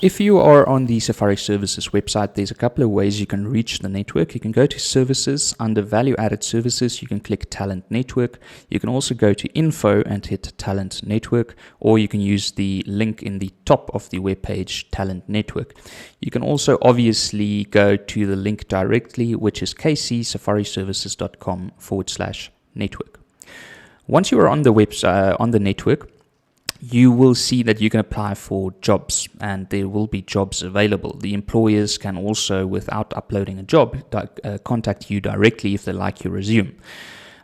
If you are on the Safari Services website, there's a couple of ways you can reach the network. You can go to Services. Under Value Added Services, you can click Talent Network. You can also go to Info and hit Talent Network, or you can use the link in the top of the webpage, Talent Network. You can also obviously go to the link directly, which is kcsafariservices.com/network. Once you are on the website, on the network, you will see that you can apply for jobs and there will be jobs available. The employers can also, without uploading a job, contact you directly if they like your resume.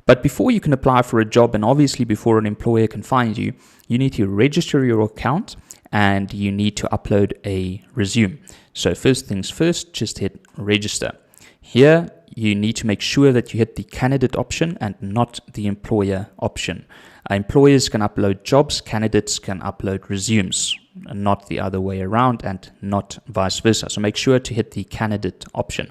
But before you can apply for a job, and obviously before an employer can find you, you need to register your account and you need to upload a resume. So first things first, just hit register. Here, you need to make sure that you hit the candidate option and not the employer option. Employers can upload jobs, candidates can upload resumes, not the other way around and not vice versa. So make sure to hit the candidate option.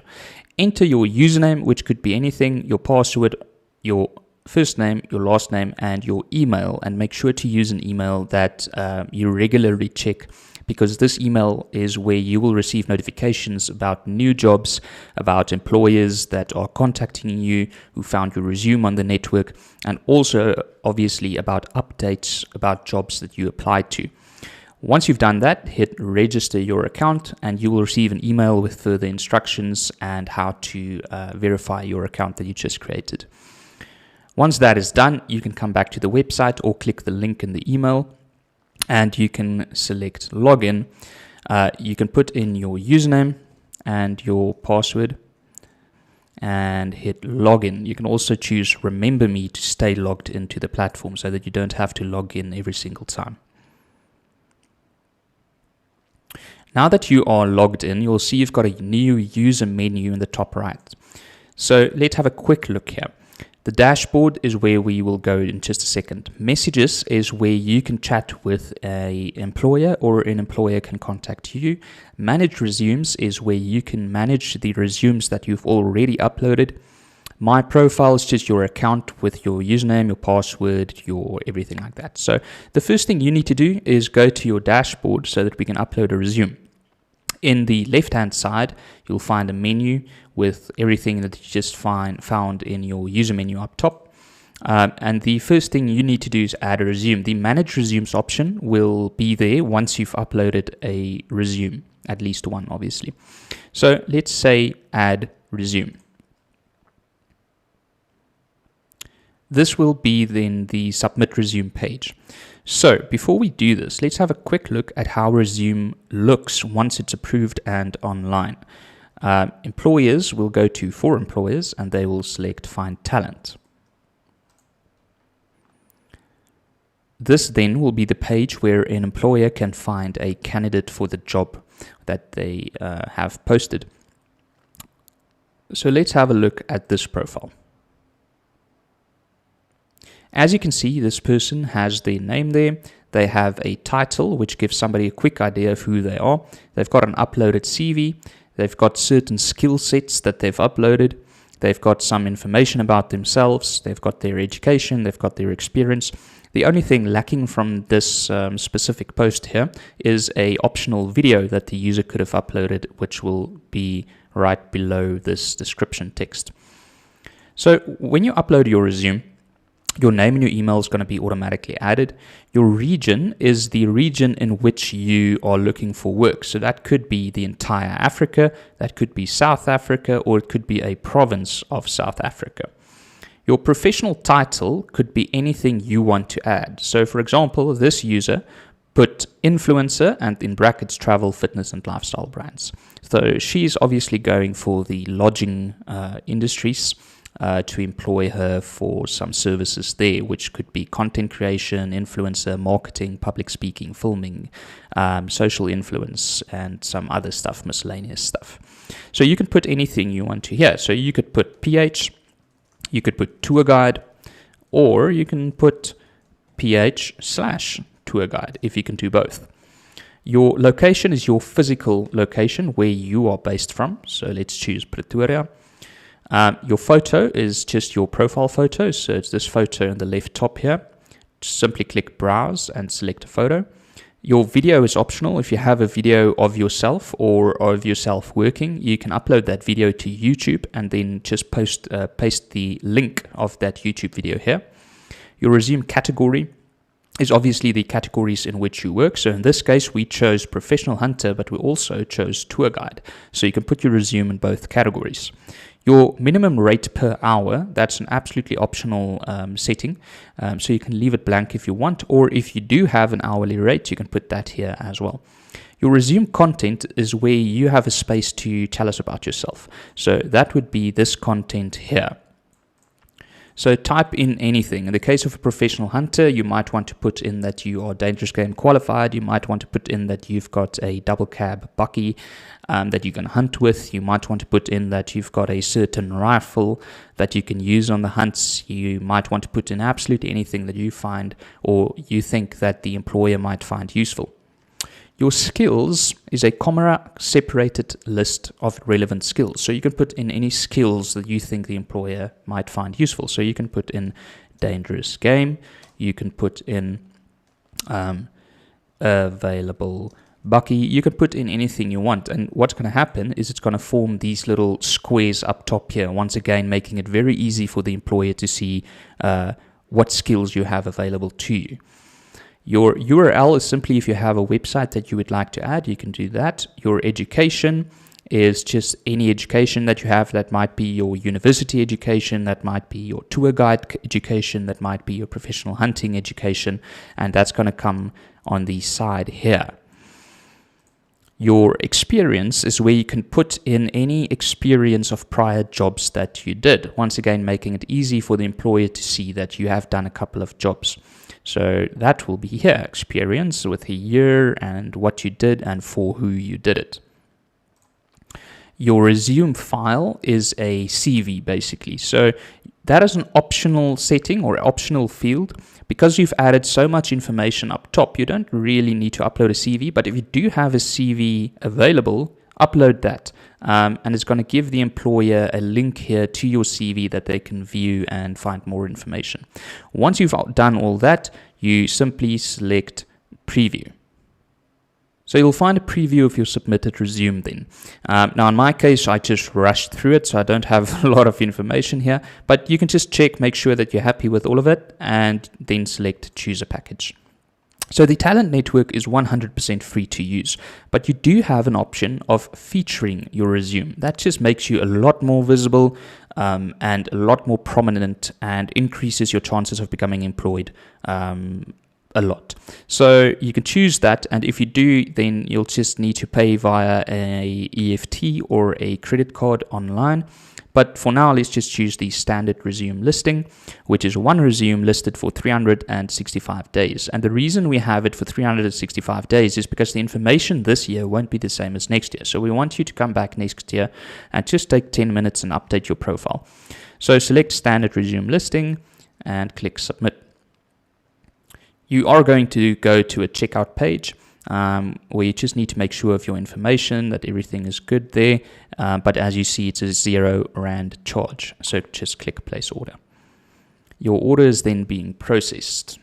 Enter your username, which could be anything, your password, your first name, your last name, and your email. And make sure to use an email that you regularly check, because this email is where you will receive notifications about new jobs, about employers that are contacting you who found your resume on the network, and also obviously about updates about jobs that you applied to. Once you've done that, hit register your account and you will receive an email with further instructions and how to verify your account that you just created. Once that is done, you can come back to the website or click the link in the email, and you can select login. You can put in your username and your password and hit login. You can also choose remember me to stay logged into the platform so that you don't have to log in every single time. Now that you are logged in, you'll see you've got a new user menu in the top right. So let's have a quick look here. The dashboard is where we will go in just a second. Messages is where you can chat with an employer or an employer can contact you. Manage resumes is where you can manage the resumes that you've already uploaded. My profile is just your account with your username, your password, your everything like that. So the first thing you need to do is go to your dashboard so that we can upload a resume. In the left-hand side, you'll find a menu with everything that you just found in your user menu up top. And the first thing you need to do is add a resume. The Manage Resumes option will be there once you've uploaded a resume, at least one, obviously. So let's say Add Resume. This will be then the Submit Resume page. So before we do this, let's have a quick look at how resume looks once it's approved and online. Employers will go to For Employers and they will select Find Talent. This then will be the page where an employer can find a candidate for the job that they have posted. So let's have a look at this profile. As you can see, this person has their name there. They have a title, which gives somebody a quick idea of who they are. They've got an uploaded CV. They've got certain skill sets that they've uploaded. They've got some information about themselves. They've got their education. They've got their experience. The only thing lacking from this specific post here is an optional video that the user could have uploaded, which will be right below this description text. So when you upload your resume, your name and your email is going to be automatically added. Your region is the region in which you are looking for work. So that could be the entire Africa, that could be South Africa, or it could be a province of South Africa. Your professional title could be anything you want to add. So for example, this user put influencer and in brackets travel, fitness and lifestyle brands. So she's obviously going for the lodging industries. To employ her for some services there, which could be content creation, influencer, marketing, public speaking, filming, social influence, and some other stuff, miscellaneous stuff. So you can put anything you want to here. So you could put PH, you could put tour guide, or you can put PH/tour guide if you can do both. Your location is your physical location where you are based from. So let's choose Pretoria. Your photo is just your profile photo, so it's this photo in the left top here. Just simply click Browse and select a photo. Your video is optional. If you have a video of yourself or of yourself working, you can upload that video to YouTube and then just paste the link of that YouTube video here. Your resume category is obviously the categories in which you work. So in this case, we chose professional hunter, but we also chose tour guide. So you can put your resume in both categories. Your minimum rate per hour, that's an absolutely optional setting. So you can leave it blank if you want, or if you do have an hourly rate, you can put that here as well. Your resume content is where you have a space to tell us about yourself. So that would be this content here. So type in anything. In the case of a professional hunter, you might want to put in that you are dangerous game qualified. You might want to put in that you've got a double cab bucky that you can hunt with. You might want to put in that you've got a certain rifle that you can use on the hunts. You might want to put in absolutely anything that you find or you think that the employer might find useful. Your skills is a comma-separated list of relevant skills. So you can put in any skills that you think the employer might find useful. So you can put in dangerous game. You can put in available bucky. You can put in anything you want. And what's going to happen is it's going to form these little squares up top here. Once again, making it very easy for the employer to see what skills you have available to you. Your URL is simply if you have a website that you would like to add, you can do that. Your education is just any education that you have. That might be your university education, that might be your tour guide education, that might be your professional hunting education, and that's going to come on the side here. Your experience is where you can put in any experience of prior jobs that you did. Once again, making it easy for the employer to see that you have done a couple of jobs. So that will be here, experience with a year and what you did and for who you did it. Your resume file is a CV basically. So that is an optional setting or optional field. Because you've added so much information up top, you don't really need to upload a CV, but if you do have a CV available, upload that. And it's going to give the employer a link here to your CV that they can view and find more information. Once you've done all that, you simply select preview. So you'll find a preview of your submitted resume then. Now in my case, I just rushed through it, so I don't have a lot of information here, but you can just check, make sure that you're happy with all of it, and then select choose a package. So the Talent Network is 100% free to use, but you do have an option of featuring your resume. That just makes you a lot more visible and a lot more prominent and increases your chances of becoming employed a lot. So you can choose that, and if you do, then you'll just need to pay via a EFT or a credit card online. But for now, let's just choose the standard resume listing, which is one resume listed for 365 days. And the reason we have it for 365 days is because the information this year won't be the same as next year. So we want you to come back next year and just take 10 minutes and update your profile. So select standard resume listing and click submit. You are going to go to a checkout page where you just need to make sure of your information, that everything is good there. But as you see, it's a R0 charge. So just click place order. Your order is then being processed.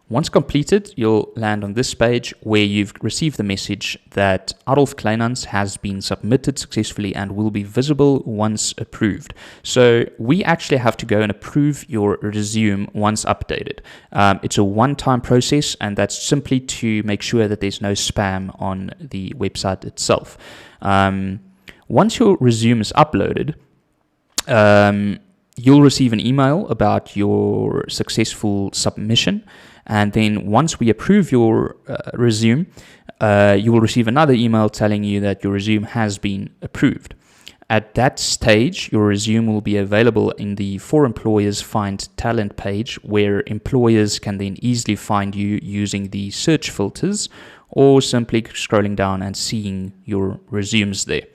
Once completed, you'll land on this page where you've received the message that Adolf Kleinhans has been submitted successfully and will be visible once approved. So we actually have to go and approve your resume once updated. It's a one-time process, and that's simply to make sure that there's no spam on the website itself. Once your resume is uploaded, you'll receive an email about your successful submission. And then once we approve your resume, you will receive another email telling you that your resume has been approved. At that stage, your resume will be available in the For Employers Find Talent page, where employers can then easily find you using the search filters or simply scrolling down and seeing your resumes there.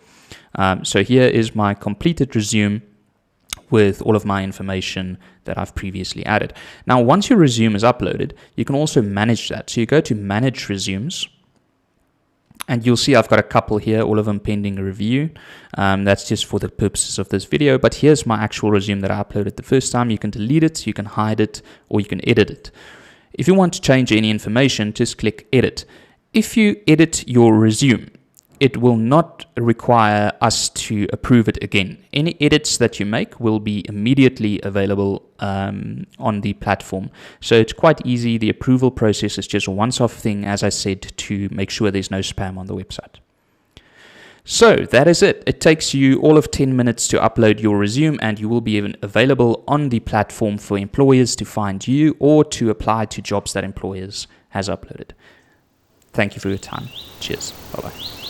So here is my completed resume with all of my information that I've previously added. Now, once your resume is uploaded, you can also manage that. So you go to Manage Resumes, and you'll see I've got a couple here, all of them pending review. That's just for the purposes of this video, but here's my actual resume that I uploaded the first time. You can delete it, you can hide it, or you can edit it. If you want to change any information, just click edit. If you edit your resume, it will not require us to approve it again. Any edits that you make will be immediately available on the platform. So it's quite easy. The approval process is just a once-off thing, as I said, to make sure there's no spam on the website. So that is it. It takes you all of 10 minutes to upload your resume, and you will be available on the platform for employers to find you or to apply to jobs that employers has uploaded. Thank you for your time. Cheers. Bye-bye.